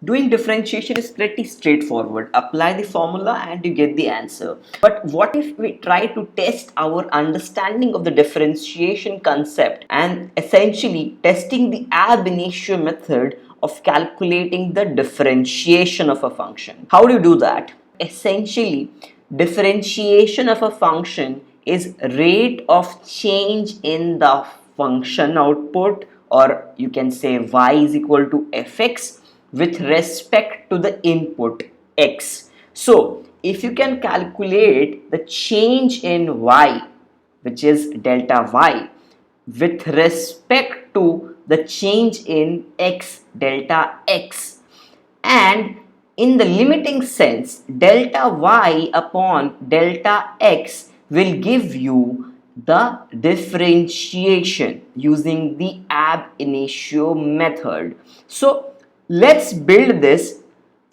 Doing differentiation is pretty straightforward. Apply the formula and you get the answer. But what if we try to test our understanding of the differentiation concept and essentially testing the ab initio method of calculating the differentiation of a function? How do you do that? Essentially, differentiation of a function is rate of change in the function output, or you can say y is equal to fx with respect to the input x. So if you can calculate the change in y, which is delta y, with respect to the change in x, delta x, and in the limiting sense, delta y upon delta x will give you the differentiation using the ab initio method. So let's build this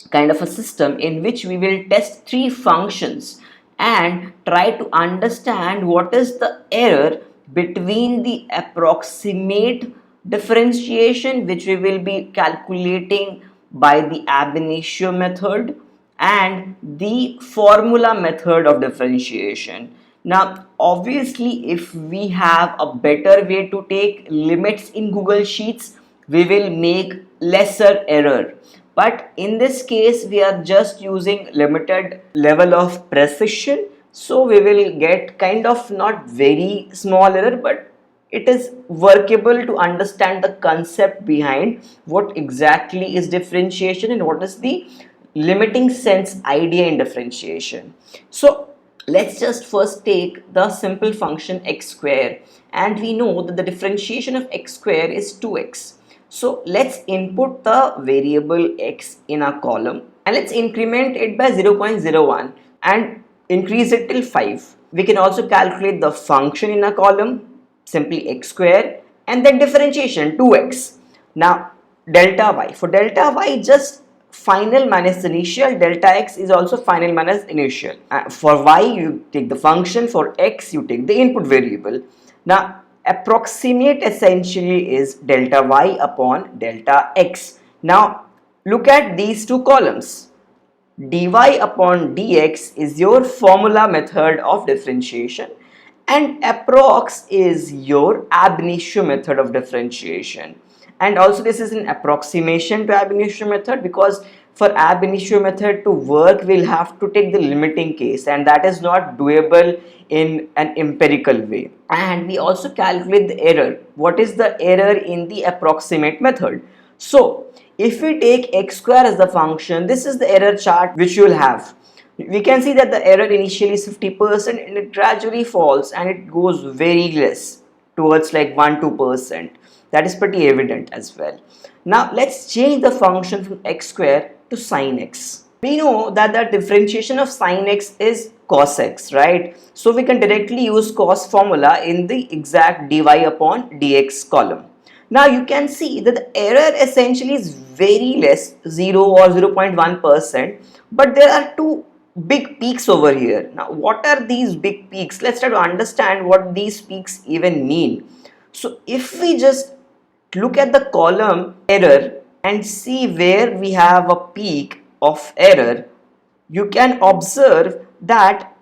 kind of a system in which we will test three functions and try to understand what is the error between the approximate differentiation which we will be calculating by the ab initio method and the formula method of differentiation. Now obviously if we have a better way to take limits in Google Sheets, we will make lesser error, but in this case we are just using limited level of precision, so we will get kind of not very small error, but it is workable to understand the concept behind what exactly is differentiation and what is the limiting sense idea in differentiation. So let's just first take the simple function x square, and we know that the differentiation of x square is 2x. So let's input the variable x in a column and let's increment it by 0.01 and increase it till 5. We can also calculate the function in a column, simply x square, and then differentiation 2x. Now delta y, for delta y just final minus initial, delta x is also final minus initial. For y you take the function, for x you take the input variable. Now approximate essentially is delta y upon delta x. Now look at these two columns. Dy upon dx is your formula method of differentiation and approx is your ab initio method of differentiation. And also this is an approximation to ab initio method, because for ab initio method to work we'll have to take the limiting case, and that is not doable in an empirical way. And we also calculate the error. What is the error in the approximate method? So if we take x square as the function, this is the error chart which you will have. We can see that the error initially is 50% and it gradually falls and it goes very less towards like 1-2%. That is pretty evident as well. Now let's change the function from x square to sine x. We know that the differentiation of sine x is cos x, right? So we can directly use cos formula in the exact dy upon dx column. Now you can see that the error essentially is very less, 0 or 0.1%, but there are two big peaks over here. Now what are these big peaks? Let's try to understand what these peaks even mean. So if we just look at the column error and see where we have a peak of error, you can observe that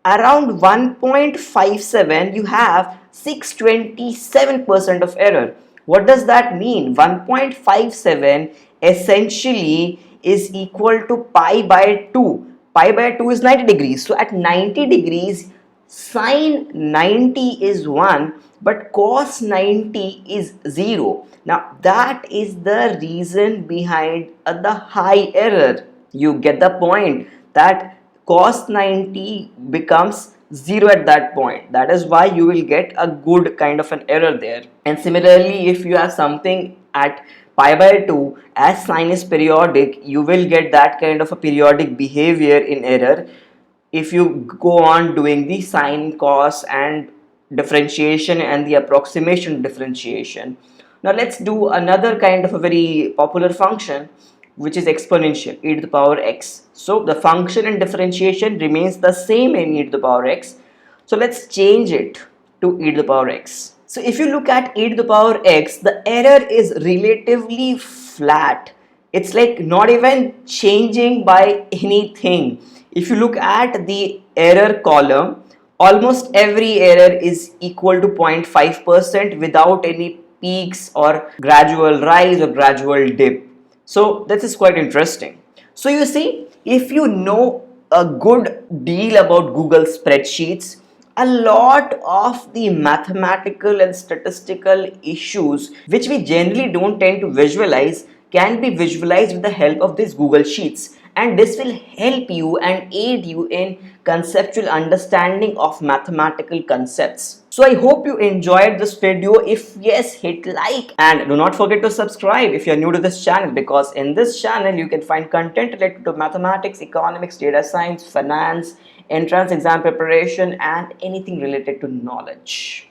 around 1.57 you have 627% of error. What does that mean? 1.57 essentially is equal to pi by 2. Pi by 2 is 90 degrees. So at 90 degrees, sine 90 is 1, but cos 90 is 0. Now that is the reason behind the high error. You get the point that cos 90 becomes 0 at that point. That is why you will get a good kind of an error there. And similarly, if you have something at pi by 2, as sine is periodic, you will get that kind of a periodic behavior in error if you go on doing the sine, cos and differentiation and the approximation differentiation. Now let's do another kind of a very popular function, which is exponential, e to the power x. So the function and differentiation remains the same in e to the power x. So let's change it to e to the power x. So if you look at e to the power x, the error is relatively flat It's like not even changing by anything. If you look at the error column, almost every error is equal to 0.5% without any peaks or gradual rise or gradual dip. So this is quite interesting. So you see, if you know a good deal about Google spreadsheets, a lot of the mathematical and statistical issues which we generally don't tend to visualize can be visualized with the help of these Google Sheets, and this will help you and aid you in conceptual understanding of mathematical concepts. So I hope you enjoyed this video. If yes, hit like and do not forget to subscribe if you are new to this channel, because in this channel you can find content related to mathematics, economics, data science, finance, entrance exam preparation and anything related to knowledge.